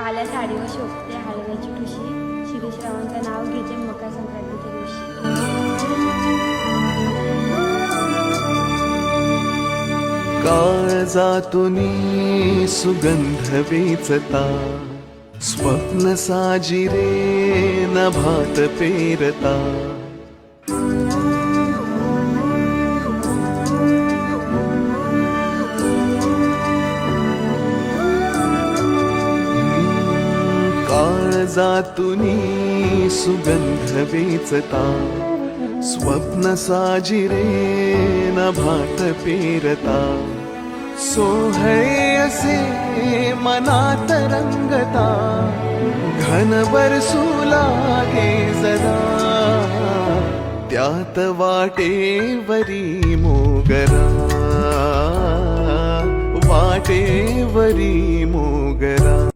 काल्या साडीवर शोभते हळव्याची ठुशी, शिरीषरावांचं नाव घेते मकर संक्रांतीच्या दिवशी. काळजातूनी सुगंध वेचता, स्वप्न साजिरे नभात पेरता. काळजातूनी सुगंध वेचता, स्वप्न साजिरे नभात पेरता. सोहळे असे मनात रंगता, घन बरसू लागे जरा. त्यात वाटेवरी मोगरा, वाटेवरी मोगरा.